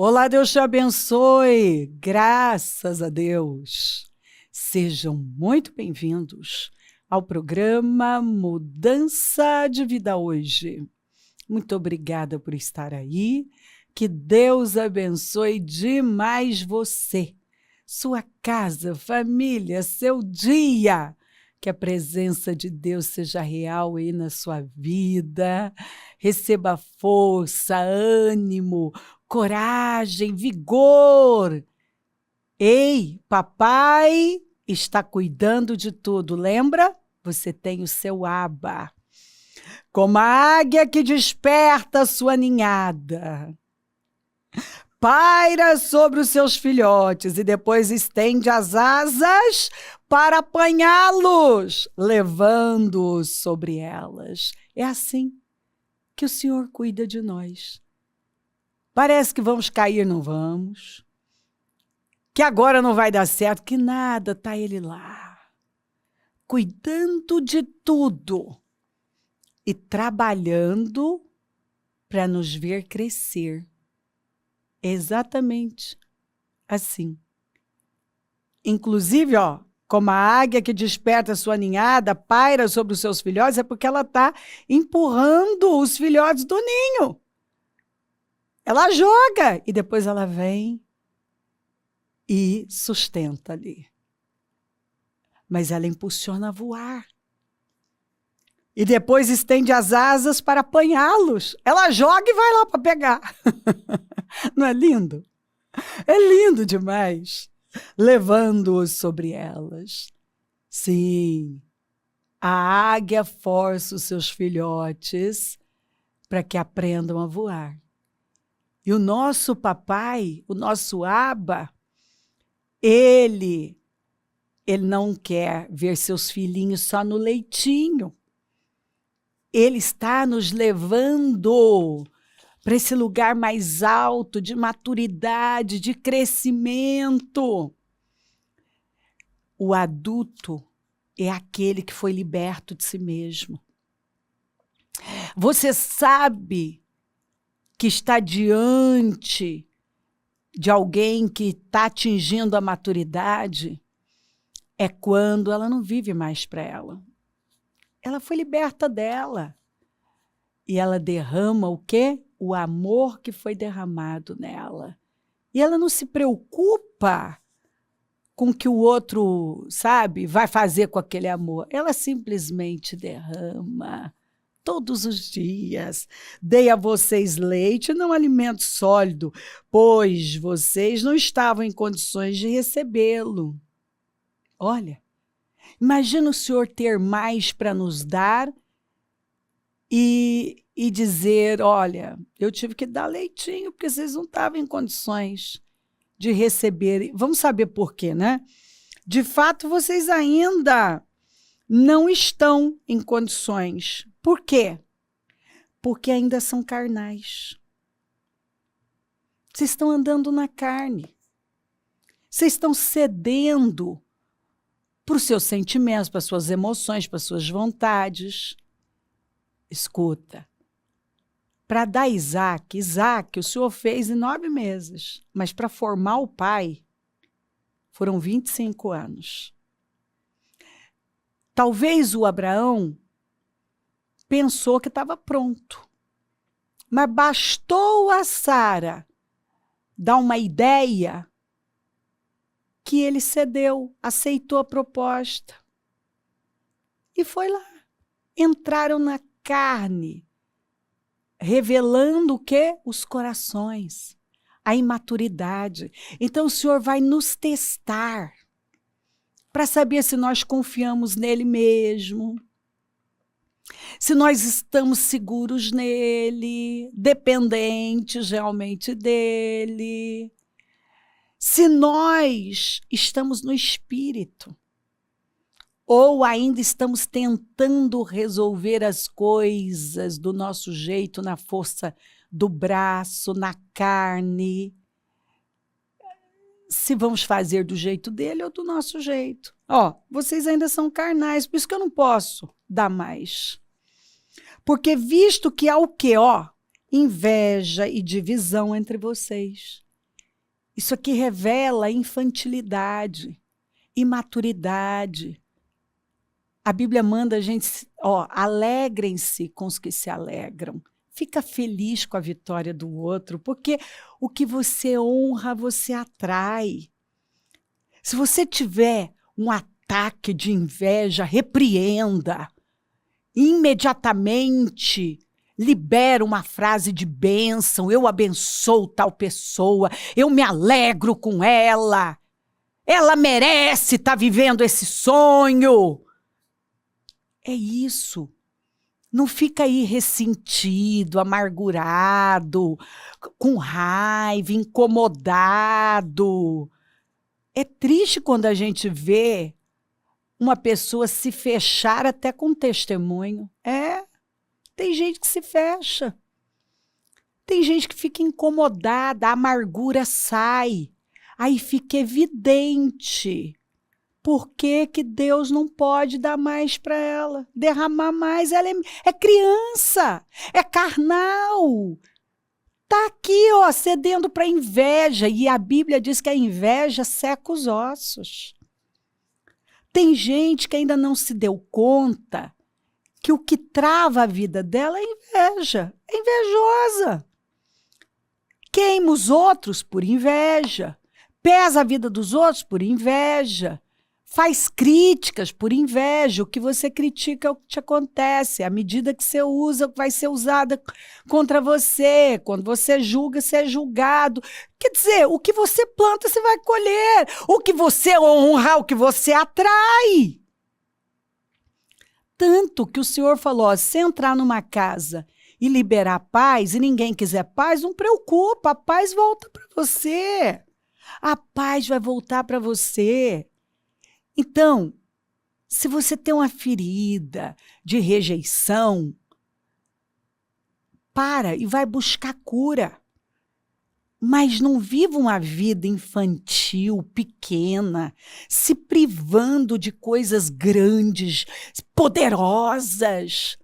Olá, Deus te abençoe. Graças a Deus. Sejam muito bem-vindos ao programa Mudança de Vida Hoje. Muito obrigada por estar aí. Que Deus abençoe demais você, sua casa, família, seu dia. Que a presença de Deus seja real aí na sua vida. Receba força, ânimo, coragem, vigor. Ei, papai está cuidando de tudo, lembra? Você tem o seu Abba. Como a águia que desperta a sua ninhada. Paira sobre os seus filhotes e depois estende as asas para apanhá-los, levando-os sobre elas. É assim que o Senhor cuida de nós. Parece que vamos cair, não vamos. Que agora não vai dar certo, que nada, tá Ele lá, cuidando de tudo e trabalhando para nos ver crescer. Exatamente assim. Inclusive, como a águia que desperta sua ninhada, paira sobre os seus filhotes, é porque ela está empurrando os filhotes do ninho. Ela joga e depois ela vem e sustenta ali. Mas ela impulsiona a voar. E depois estende as asas para apanhá-los. Ela joga e vai lá para pegar. Não é lindo? É lindo demais. Levando-os sobre elas. Sim, a águia força os seus filhotes para que aprendam a voar. E o nosso papai, o nosso Abba, ele não quer ver seus filhinhos só no leitinho. Ele está nos levando para esse lugar mais alto de maturidade, de crescimento. O adulto é aquele que foi liberto de si mesmo. Você sabe que está diante de alguém que está atingindo a maturidade é quando ela não vive mais para ela. Ela foi liberta dela. E ela derrama o quê? O amor que foi derramado nela. E ela não se preocupa com o que o outro, sabe, vai fazer com aquele amor. Ela simplesmente derrama todos os dias. Dei a vocês leite, não alimento sólido, pois vocês não estavam em condições de recebê-lo. Olha, imagina o Senhor ter mais para nos dar e dizer, olha, eu tive que dar leitinho porque vocês não estavam em condições de receber. Vamos saber por quê, né? De fato, vocês ainda não estão em condições. Por quê? Porque ainda são carnais. Vocês estão andando na carne. Vocês estão cedendo para os seus sentimentos, para as suas emoções, para as suas vontades. Escuta, para dar Isaac o Senhor fez em 9 meses, mas para formar o pai, foram 25 anos. Talvez o Abraão pensou que estava pronto, mas bastou a Sara dar uma ideia que ele cedeu, aceitou a proposta. E foi lá. Entraram na carne, revelando o quê? Os corações, a imaturidade. Então o Senhor vai nos testar para saber se nós confiamos nele mesmo, se nós estamos seguros nele, dependentes realmente dele, se nós estamos no Espírito. Ou ainda estamos tentando resolver as coisas do nosso jeito, na força do braço, na carne. Se vamos fazer do jeito dele ou do nosso jeito. Vocês ainda são carnais, por isso que eu não posso dar mais. Porque visto que há o quê? Inveja e divisão entre vocês. Isso aqui revela infantilidade, imaturidade. A Bíblia manda a gente, alegrem-se com os que se alegram. Fica feliz com a vitória do outro, porque o que você honra, você atrai. Se você tiver um ataque de inveja, repreenda. Imediatamente libera uma frase de bênção. Eu abençoo tal pessoa, eu me alegro com ela. Ela merece estar vivendo esse sonho. É isso. Não fica aí ressentido, amargurado, com raiva, incomodado. É triste quando a gente vê uma pessoa se fechar até com testemunho. Tem gente que se fecha. Tem gente que fica incomodada, a amargura sai. Aí fica evidente. Por que que Deus não pode dar mais para ela? Derramar mais? Ela é criança, é carnal. Está aqui, cedendo para a inveja. E a Bíblia diz que a inveja seca os ossos. Tem gente que ainda não se deu conta que o que trava a vida dela é inveja. É invejosa. Queima os outros por inveja. Pesa a vida dos outros por inveja. Faz críticas por inveja. O que você critica é o que te acontece. A medida que você usa vai ser usada contra você. Quando você julga, você é julgado. Quer dizer, o que você planta, você vai colher. O que você honra, o que você atrai. Tanto que o Senhor falou, se entrar numa casa e liberar paz, e ninguém quiser paz, não preocupa, a paz volta para você. A paz vai voltar para você. Então, se você tem uma ferida de rejeição, para e vai buscar cura. Mas não viva uma vida infantil, pequena, se privando de coisas grandes, poderosas.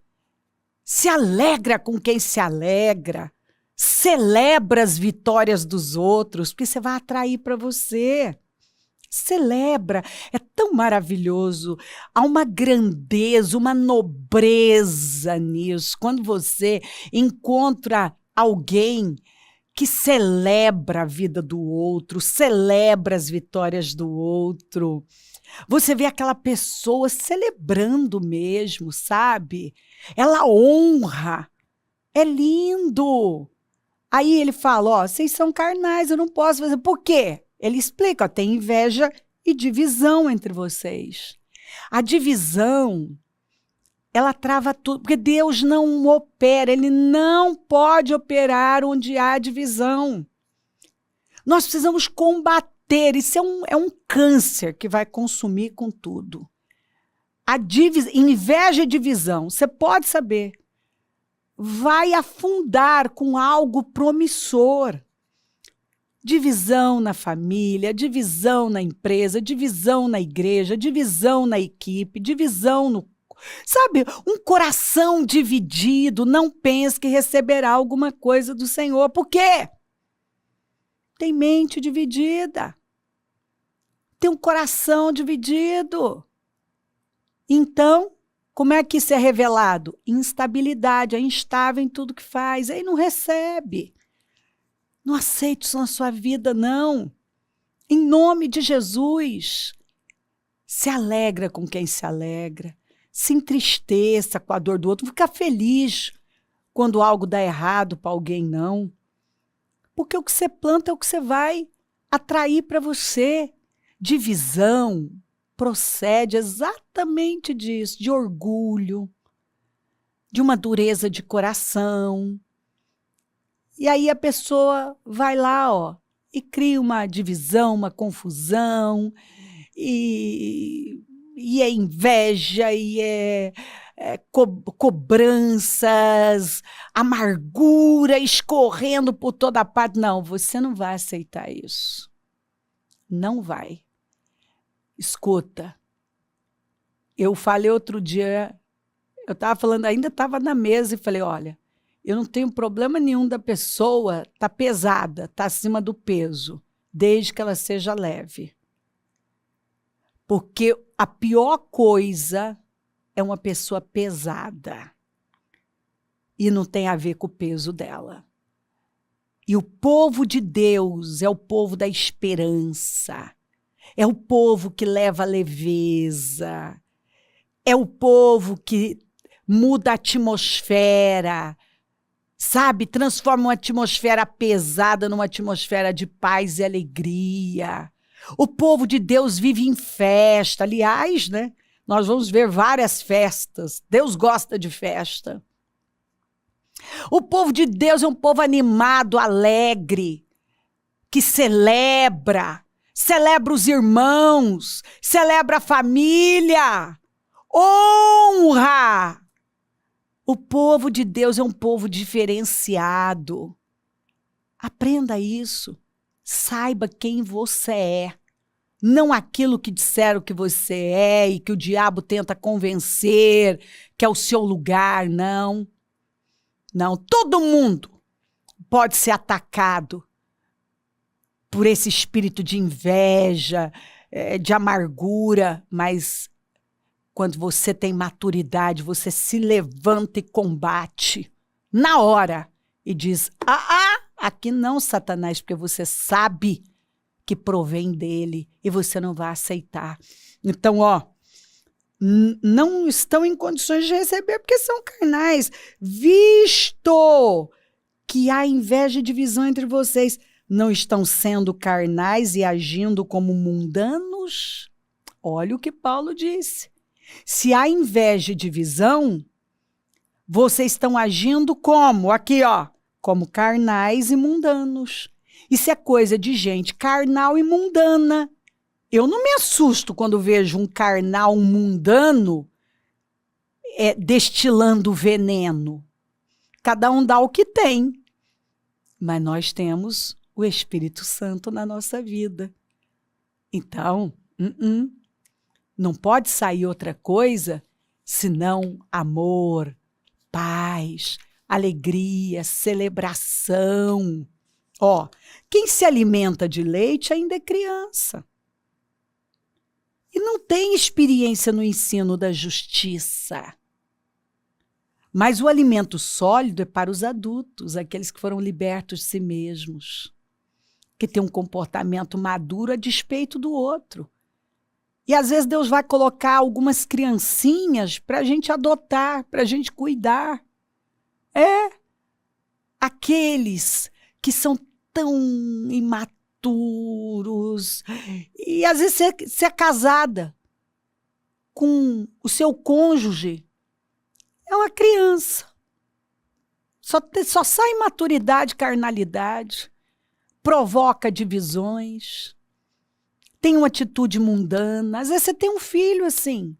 Se alegra com quem se alegra. Celebra as vitórias dos outros, porque você vai atrair para você. Celebra, é tão maravilhoso, há uma grandeza, uma nobreza nisso. Quando você encontra alguém que celebra a vida do outro, celebra as vitórias do outro, você vê aquela pessoa celebrando mesmo, sabe? Ela honra, é lindo. Aí ele fala, vocês são carnais, eu não posso fazer. Por quê? Ele explica, tem inveja e divisão entre vocês. A divisão, ela trava tudo, porque Deus não opera, Ele não pode operar onde há divisão. Nós precisamos combater, isso é um câncer que vai consumir com tudo. Inveja e divisão, você pode saber, vai afundar com algo promissor. Divisão na família, divisão na empresa, divisão na igreja, divisão na equipe, divisão no... Sabe, um coração dividido não pense que receberá alguma coisa do Senhor. Por quê? Tem mente dividida. Tem um coração dividido. Então, como é que isso é revelado? Instabilidade, é instável em tudo que faz, aí não recebe. Não aceite isso na sua vida, não. Em nome de Jesus. Se alegra com quem se alegra. Se entristeça com a dor do outro. Não fica feliz quando algo dá errado para alguém, não. Porque o que você planta é o que você vai atrair para você. Divisão procede exatamente disso, de orgulho, de uma dureza de coração. E aí a pessoa vai lá, e cria uma divisão, uma confusão, e é inveja, e cobranças, amargura escorrendo por toda parte. Não, você não vai aceitar isso. Não vai. Escuta, eu falei outro dia, eu estava falando, ainda estava na mesa e falei, olha, eu não tenho problema nenhum da pessoa estar pesada, estar acima do peso. desde que ela seja leve. Porque a pior coisa é uma pessoa pesada. E não tem a ver com o peso dela. E o povo de Deus é o povo da esperança. É o povo que leva leveza. É o povo que muda a atmosfera, sabe? Transforma uma atmosfera pesada numa atmosfera de paz e alegria. O povo de Deus vive em festa. Aliás, né? Nós vamos ver várias festas. Deus gosta de festa. O povo de Deus é um povo animado, alegre, que celebra os irmãos, celebra a família, honra. O povo de Deus é um povo diferenciado. Aprenda isso. Saiba quem você é. Não aquilo que disseram que você é e que o diabo tenta convencer que é o seu lugar, não. Não, todo mundo pode ser atacado por esse espírito de inveja, de amargura, mas quando você tem maturidade, você se levanta e combate na hora e diz, aqui não, Satanás, porque você sabe que provém dele e você não vai aceitar. Então, não estão em condições de receber porque são carnais, visto que há inveja e divisão entre vocês. Não estão sendo carnais e agindo como mundanos? Olha o que Paulo disse. Se há inveja e divisão, vocês estão agindo como? Aqui, como carnais e mundanos. Isso é coisa de gente carnal e mundana. Eu não me assusto quando vejo um carnal mundano destilando veneno. Cada um dá o que tem. Mas nós temos o Espírito Santo na nossa vida. Então, não pode sair outra coisa senão amor, paz, alegria, celebração. Quem se alimenta de leite ainda é criança. E não tem experiência no ensino da justiça. Mas o alimento sólido é para os adultos, aqueles que foram libertos de si mesmos, que têm um comportamento maduro a despeito do outro. E às vezes Deus vai colocar algumas criancinhas para a gente adotar, para a gente cuidar. Aqueles que são tão imaturos. E às vezes você é casada com o seu cônjuge. É uma criança. Só sai imaturidade, carnalidade. Provoca divisões. Tem uma atitude mundana. Às vezes você tem um filho assim.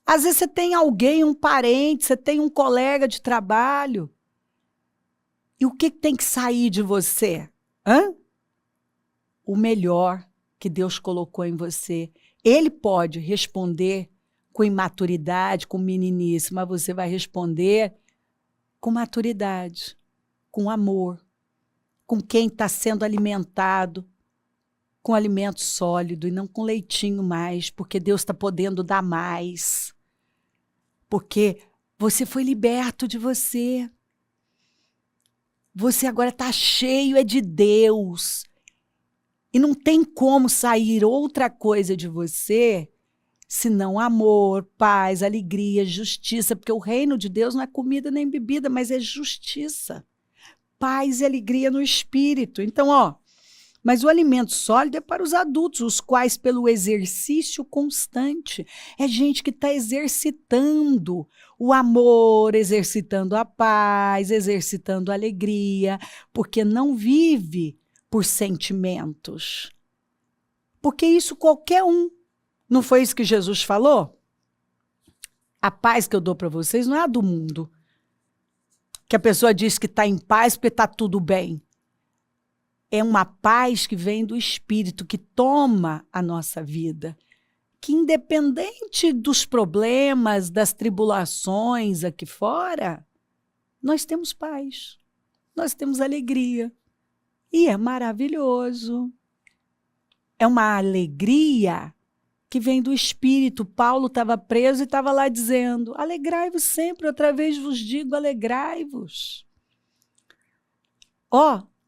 Às vezes você tem alguém, um parente, você tem um colega de trabalho. E o que tem que sair de você? O melhor que Deus colocou em você. Ele pode responder com imaturidade, com meninice, mas você vai responder com maturidade, com amor, com quem está sendo alimentado, com alimento sólido e não com leitinho mais, porque Deus está podendo dar mais. Porque você foi liberto de você. Você agora está cheio de Deus. E não tem como sair outra coisa de você senão amor, paz, alegria, justiça, porque o reino de Deus não é comida nem bebida, mas é justiça, paz e alegria no espírito. Então, mas o alimento sólido é para os adultos, os quais pelo exercício constante, é gente que está exercitando o amor, exercitando a paz, exercitando a alegria, porque não vive por sentimentos. Porque isso qualquer um. Não foi isso que Jesus falou? A paz que eu dou para vocês não é a do mundo. Que a pessoa diz que está em paz porque está tudo bem. É uma paz que vem do Espírito, que toma a nossa vida. Que independente dos problemas, das tribulações aqui fora, nós temos paz. Nós temos alegria. E é maravilhoso. É uma alegria que vem do Espírito. Paulo estava preso e estava lá dizendo: alegrai-vos sempre, outra vez vos digo, alegrai-vos.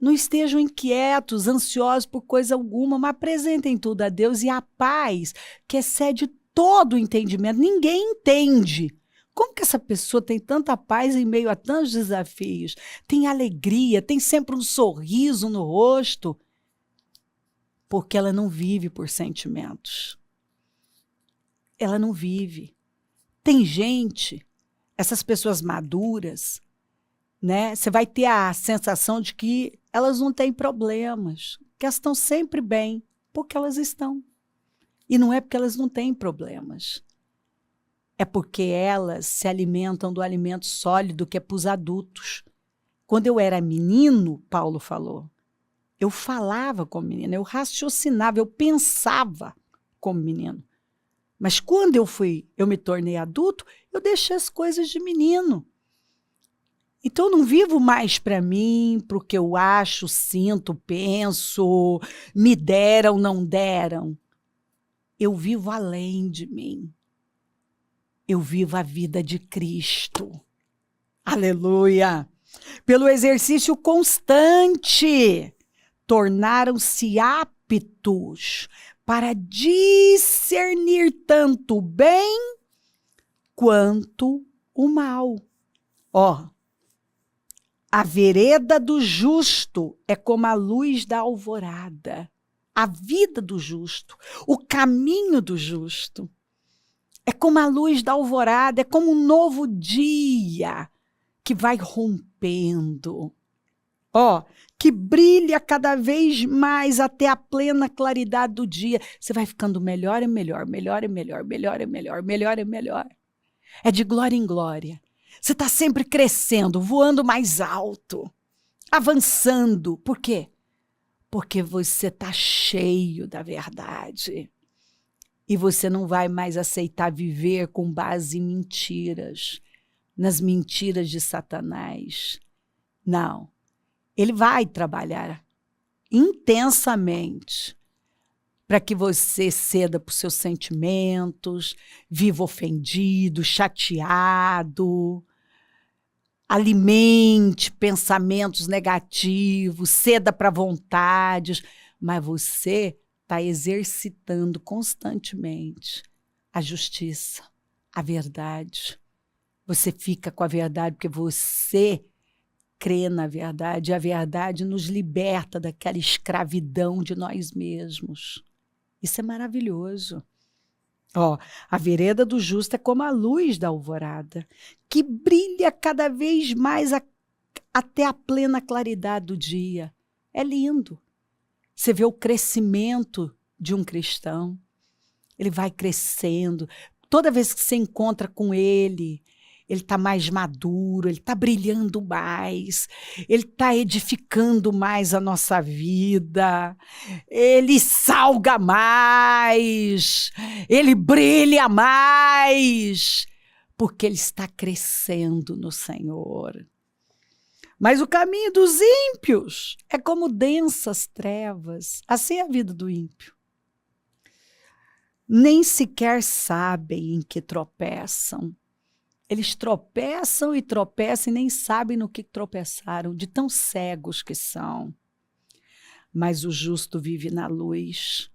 Não estejam inquietos, ansiosos por coisa alguma, mas apresentem tudo a Deus e a paz que excede todo o entendimento. Ninguém entende. Como que essa pessoa tem tanta paz em meio a tantos desafios? Tem alegria, tem sempre um sorriso no rosto, porque ela não vive por sentimentos. Ela não vive. Tem gente, essas pessoas maduras, né? Você vai ter a sensação de que elas não têm problemas, que elas estão sempre bem, porque elas estão. E não é porque elas não têm problemas. É porque elas se alimentam do alimento sólido que é para os adultos. Quando eu era menino, Paulo falou, eu falava como menino, eu raciocinava, eu pensava como menino. Mas quando eu me tornei adulto, eu deixei as coisas de menino. Então, eu não vivo mais para mim, para o que eu acho, sinto, penso, me deram, não deram. Eu vivo além de mim. Eu vivo a vida de Cristo. Aleluia! Pelo exercício constante, tornaram-se aptos para discernir tanto o bem quanto o mal. A vereda do justo é como a luz da alvorada. A vida do justo, o caminho do justo, é como a luz da alvorada, é como um novo dia que vai rompendo. Que brilha cada vez mais até a plena claridade do dia. Você vai ficando melhor e melhor, melhor e melhor, melhor e melhor, melhor e melhor. É de glória em glória. Você está sempre crescendo, voando mais alto, avançando. Por quê? Porque você está cheio da verdade. E você não vai mais aceitar viver com base em mentiras, nas mentiras de Satanás. Não. Ele vai trabalhar intensamente para que você ceda para os seus sentimentos, viva ofendido, chateado, alimente pensamentos negativos, ceda para vontades, mas você está exercitando constantemente a justiça, a verdade. Você fica com a verdade porque você crê na verdade. A verdade nos liberta daquela escravidão de nós mesmos. Isso é maravilhoso. A vereda do justo é como a luz da alvorada, que brilha cada vez mais até a plena claridade do dia. É lindo. Você vê o crescimento de um cristão. Ele vai crescendo. Toda vez que você encontra com ele está mais maduro, ele está brilhando mais, ele está edificando mais a nossa vida, ele salga mais, ele brilha mais, porque ele está crescendo no Senhor. Mas o caminho dos ímpios é como densas trevas, assim é a vida do ímpio. Nem sequer sabem em que tropeçam. Eles tropeçam e tropeçam e nem sabem no que tropeçaram, de tão cegos que são. Mas o justo vive na luz.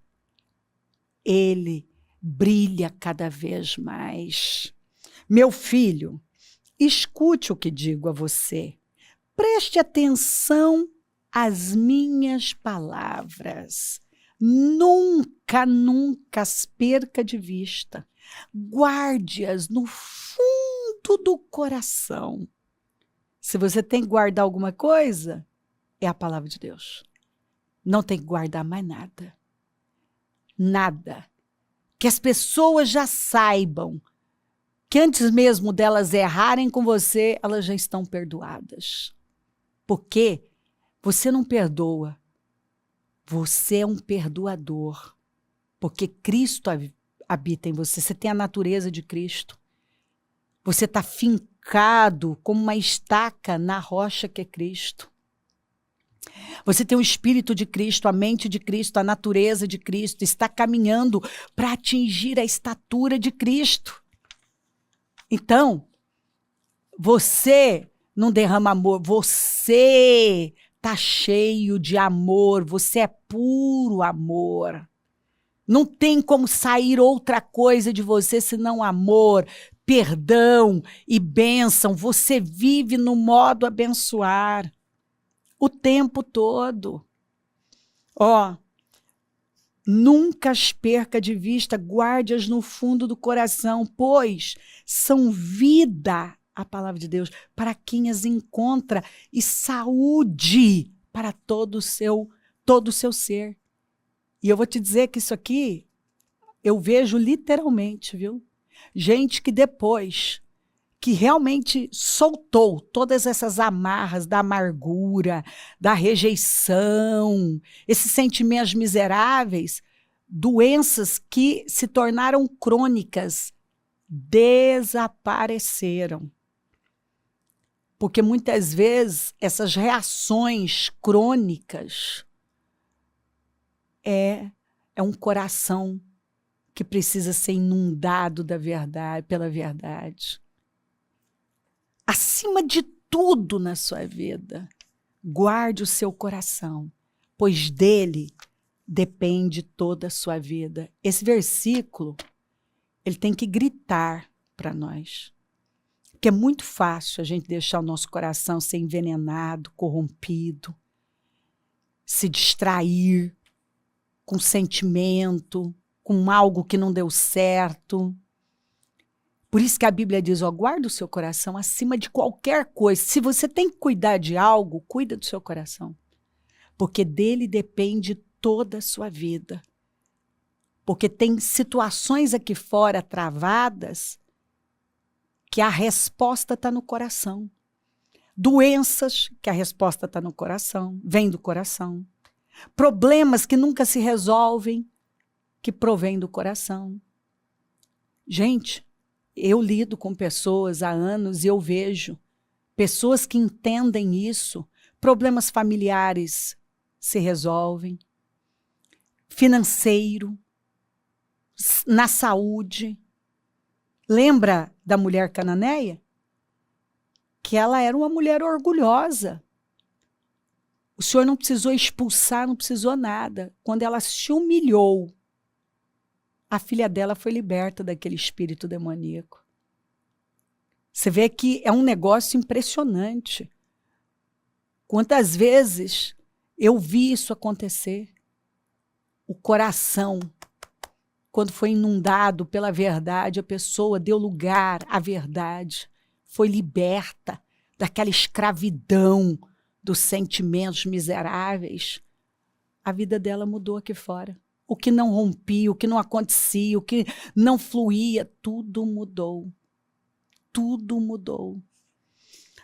Ele brilha cada vez mais. Meu filho, escute o que digo a você. Preste atenção às minhas palavras. Nunca, nunca as perca de vista. Guarde-as no fundo do coração. Se você tem que guardar alguma coisa, é a palavra de Deus. Não tem que guardar mais nada. Nada. Que as pessoas já saibam que antes mesmo delas errarem com você, elas já estão perdoadas. Porque você não perdoa. Você é um perdoador. Porque Cristo habita em você. Você tem a natureza de Cristo. Você está fincado como uma estaca na rocha que é Cristo. Você tem o Espírito de Cristo, a mente de Cristo, a natureza de Cristo, está caminhando para atingir a estatura de Cristo. Então, você não derrama amor, você está cheio de amor, você é puro amor. Não tem como sair outra coisa de você senão amor, perdão e bênção. Você vive no modo abençoar o tempo todo. Ó, nunca as perca de vista, guarde-as no fundo do coração, pois são vida, a palavra de Deus, para quem as encontra, e saúde para todo o seu ser. E eu vou te dizer que isso aqui, eu vejo literalmente, viu? Gente que depois que realmente soltou todas essas amarras da amargura, da rejeição, esses sentimentos miseráveis, doenças que se tornaram crônicas, desapareceram. Porque muitas vezes essas reações crônicas é um coração que precisa ser inundado da verdade, pela verdade. Acima de tudo na sua vida, guarde o seu coração, pois dele depende toda a sua vida. Esse versículo, ele tem que gritar para nós. Porque é muito fácil a gente deixar o nosso coração ser envenenado, corrompido, se distrair com sentimento, com algo que não deu certo. Por isso que a Bíblia diz, ó, guarda o seu coração acima de qualquer coisa. Se você tem que cuidar de algo, cuida do seu coração. Porque dele depende toda a sua vida. Porque tem situações aqui fora travadas que a resposta está no coração. Doenças que a resposta está no coração, vem do coração. Problemas que nunca se resolvem, que provém do coração. Gente, eu lido com pessoas há anos e eu vejo pessoas que entendem isso. Problemas familiares se resolvem, financeiro, na saúde. Lembra da mulher cananeia? Que ela era uma mulher orgulhosa. O Senhor não precisou expulsar, não precisou nada. Quando ela se humilhou, a filha dela foi liberta daquele espírito demoníaco. Você vê que é um negócio impressionante. Quantas vezes eu vi isso acontecer? O coração, quando foi inundado pela verdade, a pessoa deu lugar à verdade, foi liberta daquela escravidão dos sentimentos miseráveis. A vida dela mudou aqui fora. O que não rompia, o que não acontecia, o que não fluía, tudo mudou. Tudo mudou.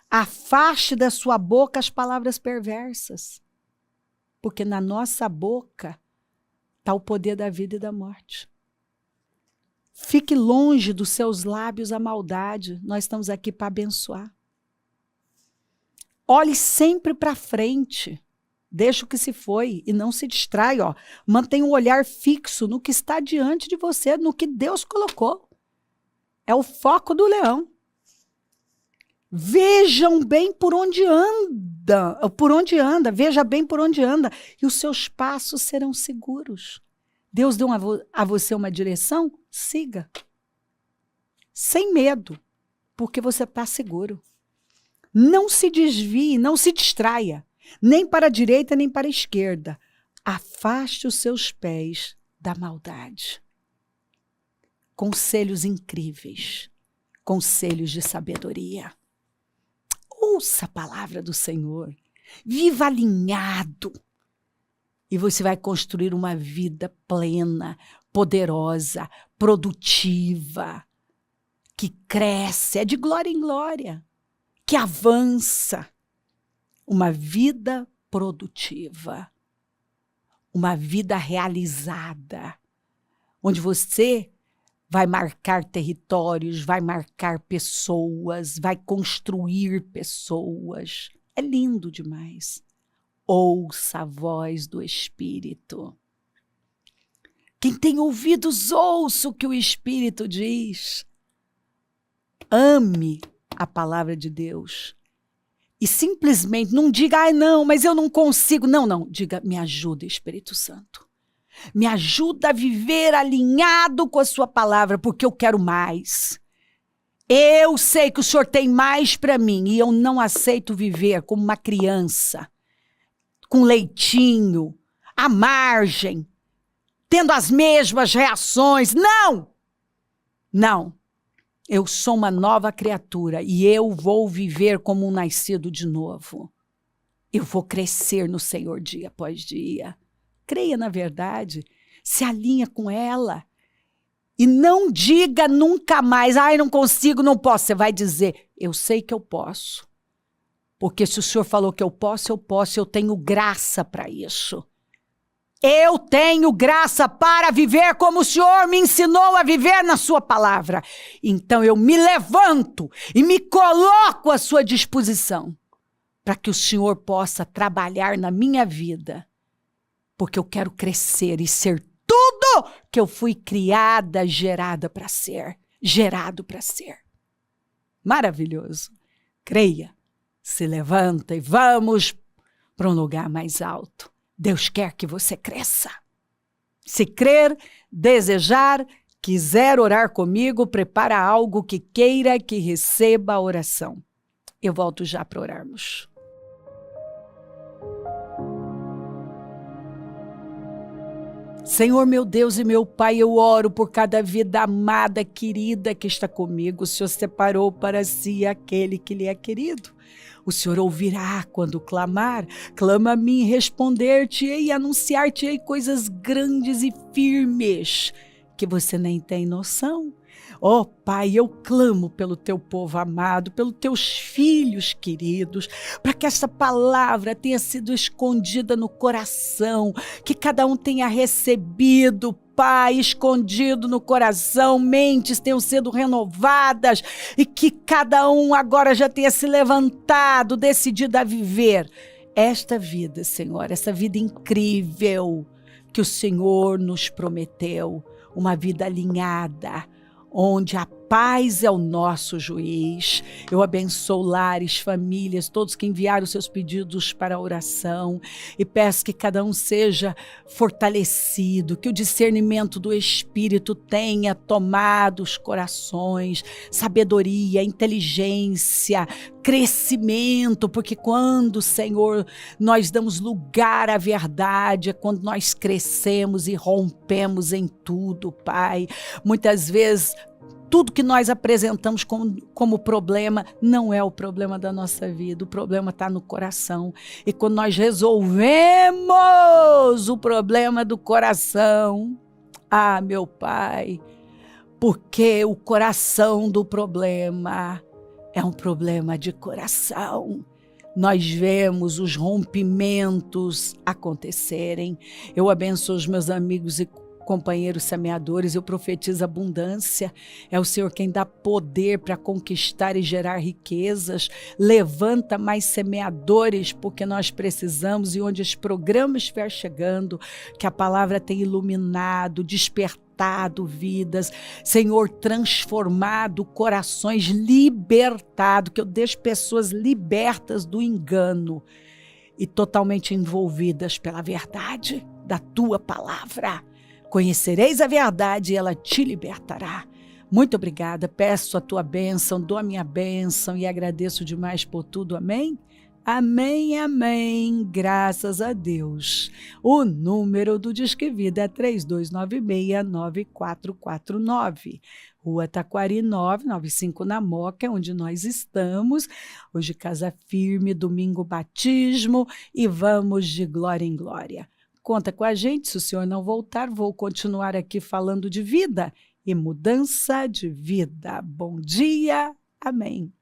Afaste da sua boca as palavras perversas, porque na nossa boca está o poder da vida e da morte. Fique longe dos seus lábios a maldade. Nós estamos aqui para abençoar. Olhe sempre para frente. Deixa o que se foi e não se distrai. Ó. Mantenha um olhar fixo no que está diante de você, no que Deus colocou. É o foco do leão. Vejam bem por onde anda, veja bem por onde anda, e os seus passos serão seguros. Deus deu a você uma direção? Siga. Sem medo, porque você está seguro. Não se desvie, não se distraia, nem para a direita, nem para a esquerda. Afaste os seus pés da maldade. Conselhos incríveis, conselhos de sabedoria. Ouça a palavra do Senhor, viva alinhado e você vai construir uma vida plena, poderosa, produtiva, que cresce, é de glória em glória, que avança. Uma vida produtiva, uma vida realizada, onde você vai marcar territórios, vai marcar pessoas, vai construir pessoas. É lindo demais. ouça a voz do Espírito. Quem tem ouvidos, ouça o que o Espírito diz. Ame a palavra de Deus. E simplesmente não diga, ai não, mas eu não consigo. Não, diga, me ajuda, Espírito Santo. Me ajuda a viver alinhado com a sua palavra, porque eu quero mais. Eu sei que o Senhor tem mais para mim e eu não aceito viver como uma criança, com leitinho, à margem, tendo as mesmas reações. Não. Eu sou uma nova criatura e eu vou viver como um nascido de novo. Eu vou crescer no Senhor dia após dia. Creia na verdade, se alinha com ela. E não diga nunca mais, ai, não consigo, não posso. Você vai dizer, eu sei que eu posso. Porque se o Senhor falou que eu posso, eu tenho graça para isso. Eu tenho graça para viver como o Senhor me ensinou a viver na sua palavra. Então eu me levanto e me coloco à sua disposição para que o Senhor possa trabalhar na minha vida. Porque eu quero crescer e ser tudo que eu fui criada, gerado para ser. Maravilhoso. Creia, se levanta e vamos para um lugar mais alto. Deus quer que você cresça. Se crer, desejar, quiser orar comigo, prepara algo que queira que receba a oração. Eu volto já para orarmos. Senhor, meu Deus e meu Pai, eu oro por cada vida amada, querida que está comigo. O Senhor separou para si aquele que lhe é querido. O Senhor ouvirá quando clamar, clama a mim, responder-te-ei e anunciar-te-ei coisas grandes e firmes que você nem tem noção. Ó Pai, eu clamo pelo teu povo amado, pelos teus filhos queridos, para que essa palavra tenha sido escondida no coração, que cada um tenha recebido, Pai, escondido no coração, mentes tenham sido renovadas e que cada um agora já tenha se levantado, decidido a viver esta vida, Senhor, essa vida incrível que o Senhor nos prometeu, uma vida alinhada, onde a paz é o nosso juiz. Eu abençoo lares, famílias, todos que enviaram seus pedidos para a oração e peço que cada um seja fortalecido, que o discernimento do Espírito tenha tomado os corações, sabedoria, inteligência, crescimento, porque quando, Senhor, nós damos lugar à verdade, é quando nós crescemos e rompemos em tudo, Pai. Muitas vezes, tudo que nós apresentamos como problema não é o problema da nossa vida, o problema está no coração. E quando nós resolvemos o problema do coração, meu Pai, porque o coração do problema é um problema de coração. Nós vemos os rompimentos acontecerem. Eu abençoo os meus amigos e companheiros semeadores, eu profetizo abundância. É o Senhor quem dá poder para conquistar e gerar riquezas. Levanta mais semeadores, porque nós precisamos, e onde os programas estiver chegando, que a palavra tenha iluminado, despertado vidas, Senhor, transformado corações, libertado, que eu deixe pessoas libertas do engano e totalmente envolvidas pela verdade da tua palavra. Conhecereis a verdade e ela te libertará. Muito obrigada, peço a tua bênção, dou a minha bênção e agradeço demais por tudo, amém? Amém, amém, graças a Deus. O número do Disque Vida é 3296-9449. Rua Taquari 995 na Moca, é onde nós estamos. Hoje casa firme, domingo batismo e vamos de glória em glória. Conta com a gente, se o Senhor não voltar, vou continuar aqui falando de vida e mudança de vida. Bom dia, amém.